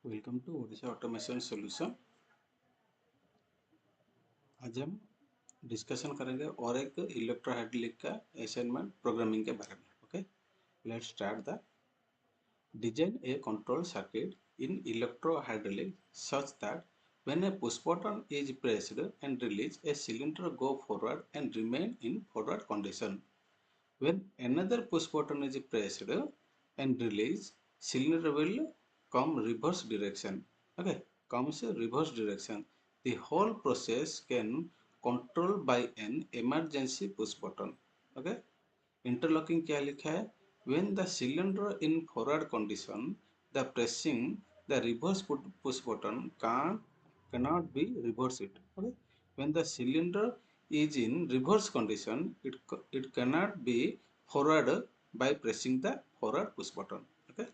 Welcome to Odisha automation solution. आज हम discussion करेंगे और एक इलेक्ट्रोहाइड्रोलिक का असाइनमेंट प्रोग्रामिंग के बारे में। Okay, let's start the design a control circuit in electrohydraulic such that when a push button is pressed and released, a cylinder go forward and remain in forward condition. When another push button is pressed and released, cylinder will come reverse direction. Okay, comes reverse direction. The whole process can control by an emergency push button. Okay, interlocking क्या लिखा है? When the cylinder in forward condition, the pressing the reverse push button cannot be reversed it. Okay, when the cylinder is in reverse condition, it cannot be forward by pressing the forward push button. Okay,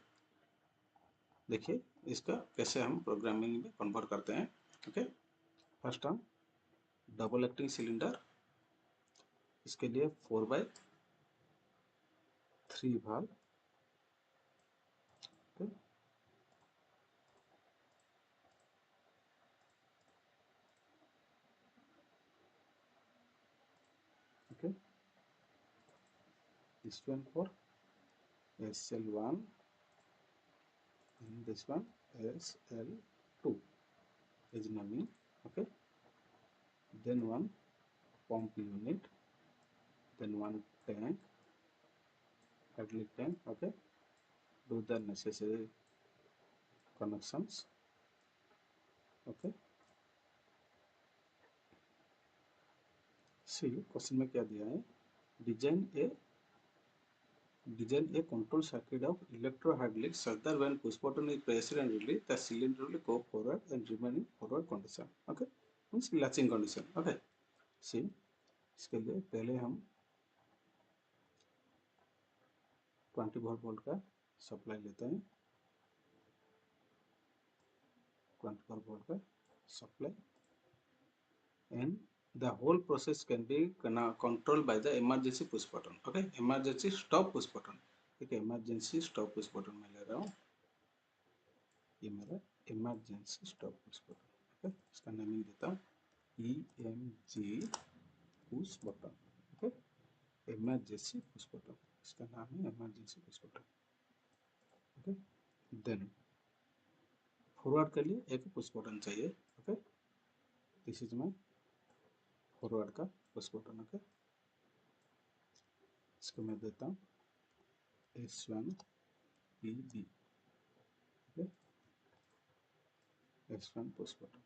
देखिए इसका कैसे हम programming में convert करते हैं। Okay, first हम double acting cylinder, इसके लिए 4/3 भाग। Okay, okay, this one for SL1 and this one SL2 is naming. Okay, then one pump unit, then one tank, hydraulic tank. Okay, do the necessary connections. Okay, see question में क्या दिया है? Design a control circuit of electrohydraulic such that when push button is pressed and released, the cylinder will go forward and remain in forward condition. Okay, means latching condition. Okay, see इसके लिए पहले हम 24 volt का supply लेते हैं। 24 volt का supply, and the whole process can be controlled by the emergency push button. Okay, emergency stop push button. ठीक है, emergency stop push button मैं ले रहा हूँ, ये मेरा emergency stop push button. Okay, इसका नेमिंग देता हूँ EMG push button. Okay, emergency push button, इसका नाम है emergency push button. Okay, then forward के लिए एक पुश बटन चाहिए। Okay, this is my forward का पुश बटन। ओके, इसको मैं देता हूँ S1PB। Okay, S1 push button.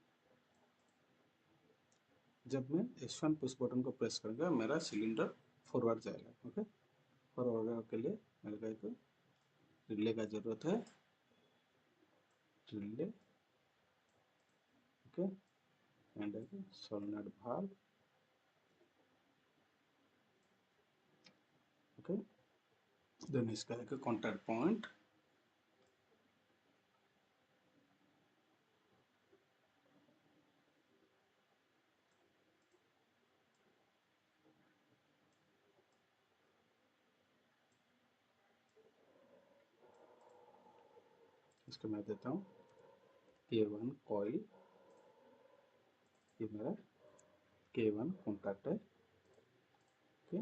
जब मैं S1 पुश बटन को प्रेस करूँगा मेरा सिलेंडर फॉरवर्ड जाएगा। ओके, फॉरवर्ड के लिए मेरे को एक रिले का जरूरत है, रिले। ओके, एंड एक सोलेनोइड भाल्व। ओके, देन इसका एक कॉन्टैक्ट पॉइंट। इसको मैं देता हूँ K1 कॉइल, ये मेरा K1 कॉन्टैक्ट है। ओके,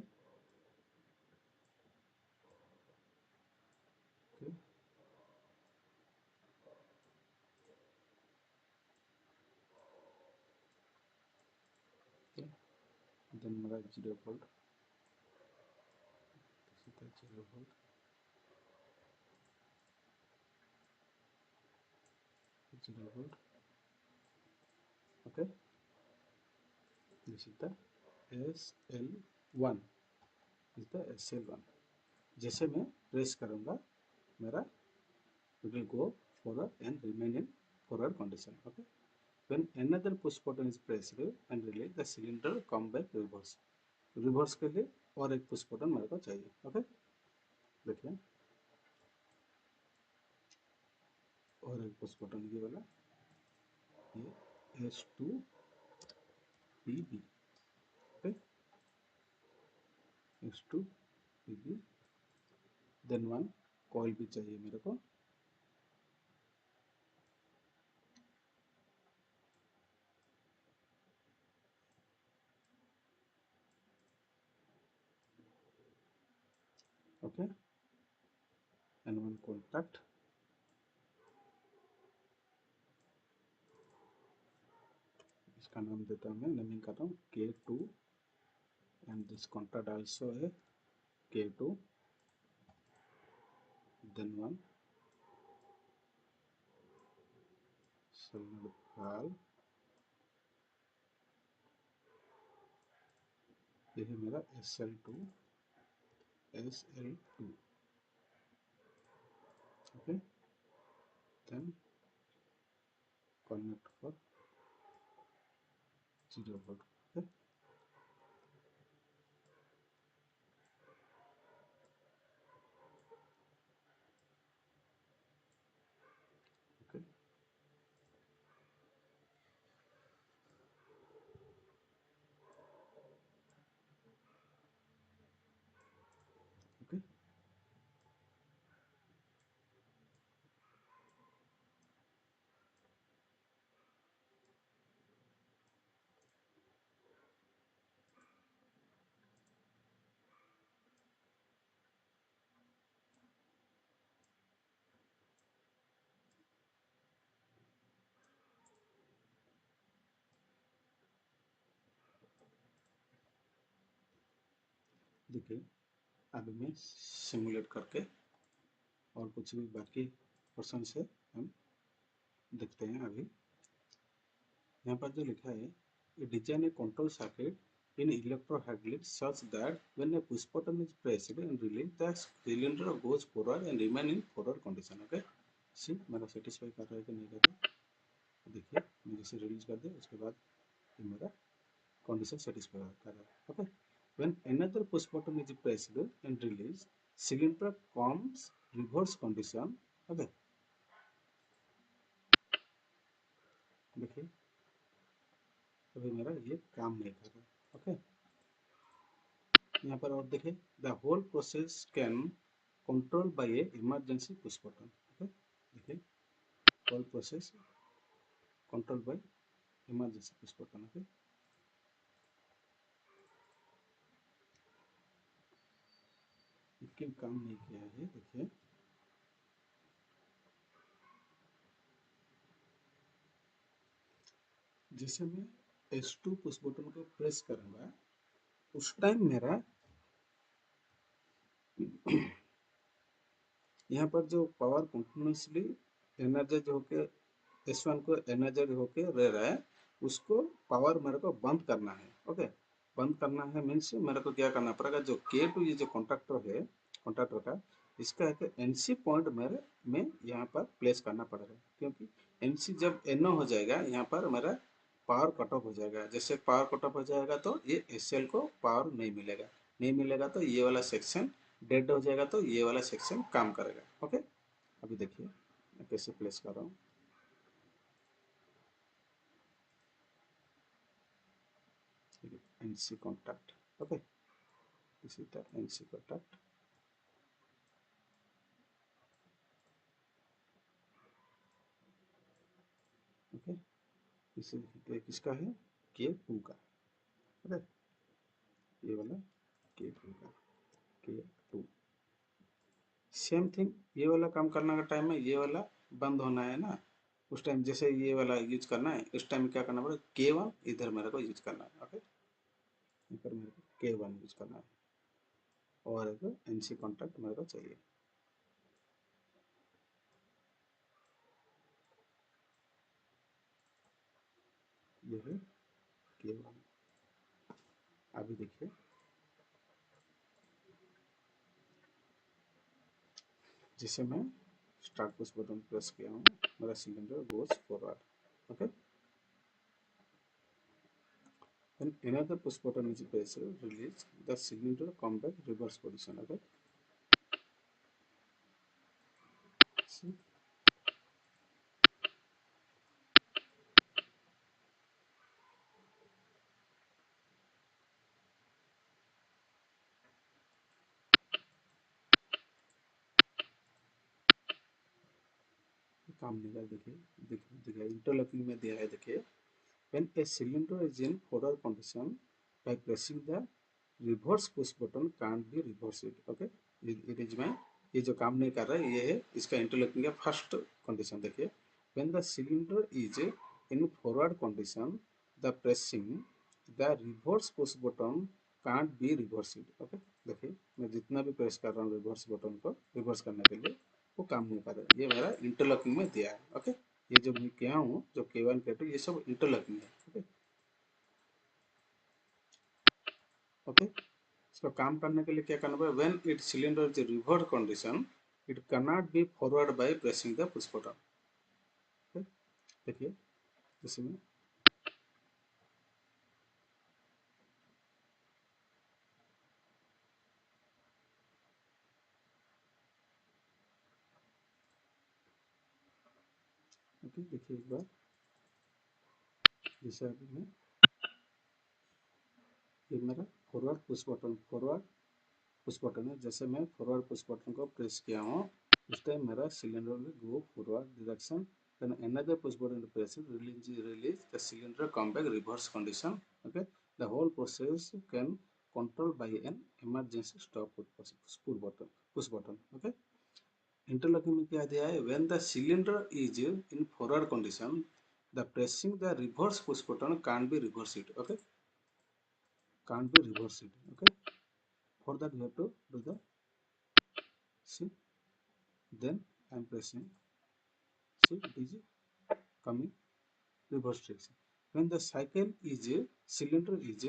ओके, देन मेरा 0 volt, 0 volt, 0 volt. Okay, this is the SL1, is the SL1। जैसे मैं प्रेस करूँगा मेरा it will go forward and remain in forward condition. Okay, when another push button is pressed and released, the cylinder come back reverse. Reverse के लिए और एक push button मेरे को चाहिए। ओके, देखिए और एक पुश बटन ये वाला, ये S2PB। Okay, S2PB, then one coil भी चाहिए मेरे को। ओके, N1 contact, इसका नाम देता हूँ मैं, नेमिंग करता हूँ K2 and this contact also है K2, then one solenoid valve, ये है मेरा SL2, okay, then connect for 0 volt, okay, okay, okay, देखिए अभी मैं सिमुलेट करके और कुछ भी बाकी पोर्शन से हम देखते हैं। अभी यहाँ पर जो लिखा है, design a control circuit in electrohydraulic such that when a push button is pressed and release the cylinder goes forward and remain in forward condition. Okay, see मेरा सेटिस्फाई कर रहा है कि नहीं कर रहा है। देखिए मैं जैसे रिलीज कर दे उसके बाद ये मेरा condition satisfy होता है। Okay, when another push button is pressed and released, cylinder comes reverse condition। Okay, देखिए अभी मेरा ये काम नहीं कर रहा। ओके, यहाँ पर और देखिए, the whole process can control by a emergency push button. Okay, देखिए whole process control by emergency push button. Okay, क्यों काम नहीं किया है देखिए, जैसे मैं S2 पुश बटन को प्रेस करूंगा उस टाइम मेरा यहाँ पर जो पावर कंटिन्यूसली एनर्जाइज होके S1 को एनर्जाइज होके रह रहा है, उसको पावर मेरे को बंद करना है। ओके, बंद करना है मीन्स मेरे को क्या करना पड़ेगा, जो K2 ये जो कॉन्ट्रैक्टर है, कॉन्ट्रैक्टर का इसका एक NC पॉइंट मेरे में यहाँ पर प्लेस करना पड़ेगा, क्योंकि NC जब NO हो जाएगा यहाँ पर मेरा पावर कट ऑफ हो जाएगा। जैसे पावर कट ऑफ हो जाएगा तो ये SL को पावर नहीं मिलेगा, नहीं मिलेगा तो ये वाला सेक्शन डेड हो जाएगा, तो ये वाला सेक्शन काम करेगा। ओके, अभी देखिए मैं कैसे प्लेस कर रहा हूँ। NC contact, okay, this is the NC contact। Okay, इसी ये किसका है, K2 का। ओके, ये वाला K2 का, K2 सेम थिंग। ये वाला काम करने का टाइम में ये वाला बंद होना है ना, उस टाइम जैसे ये वाला यूज करना है, उस टाइम क्या करना पड़ेगा, K1 इधर मेरे को यूज करना है। ओके, इधर मेरे को K1 यूज करना है और एक NC कॉन्टैक्ट मेरे को चाहिए। ये है K1। अभी देखिए जिसे मैं स्टार्ट पुश बटन प्रेस किया हूँ, मेरा cylinder goes forward. Okay, when another push button is pressed release the cylinder come back reverse position। Okay, काम नहीं कर, देखिए देखिए देखिए इंटरलॉकिंग में दिया है। देखिए when a cylinder is in forward condition by pressing the reverse push button can't be reversed। Okay, it is में ये जो काम नहीं कर रहा है ये है इसका इंटरलॉकिंग का फर्स्ट कंडीशन। देखिए when the cylinder is in forward condition the pressing the reverse push button can't be reversed. Okay, देखिए मैं जितना भी प्रेस कर रहा हूँ रिवर्स बटन को रिवर्स करने के लिए वो काम नहीं कर रहा है, ये मेरा इंटरलॉकिंग में दिया है। ओके, ये जो मैं किया हूँ जो K1 K2 ये सब इंटरलॉकिंग है। ओके ओके, इसको काम करने के लिए क्या करना पड़ेगा, when it cylinder is reverse condition it cannot be forward by pressing the push button. देखिए इसमें ओके, देखिए एक बार जैसे अभी मैं ये मेरा फॉरवर्ड पुश बटन है, जैसे मैं फॉरवर्ड पुश बटन को प्रेस किया हूँ उस टाइम मेरा cylinder will go forward direction, then another push button to press it release the cylinder come back reverse condition। Okay, the whole process can control by an emergency stop push button। Okay, interlocking में क्या दिया है, when the cylinder is in forward condition the pressing the reverse push button can't be reverse it। Okay, can't be reverse it। Okay, for that you have to do the see, then I am pressing, see it is coming reverse direction when the cycle is cylinder is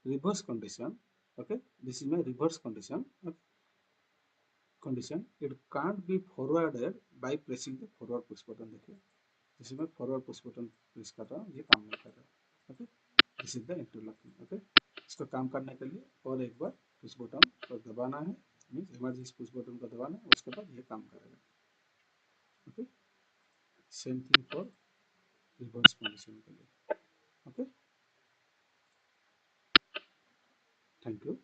reverse condition। Okay, this is my reverse condition। Okay, condition it can't be forwarded by pressing the forward push button। देखिए जिसमें मैं forward push button press कर रहा हूँ ये काम नहीं कर रहा है। Okay, this is the interlocking. Okay, इसको काम करने के लिए और एक बार पुश बटन को दबाना है, मीन्स इमरजेंसी पुश बटन को दबाना है, उसके बाद ये काम करेगा। Okay, same thing for reverse condition के लिए। Okay, thank you.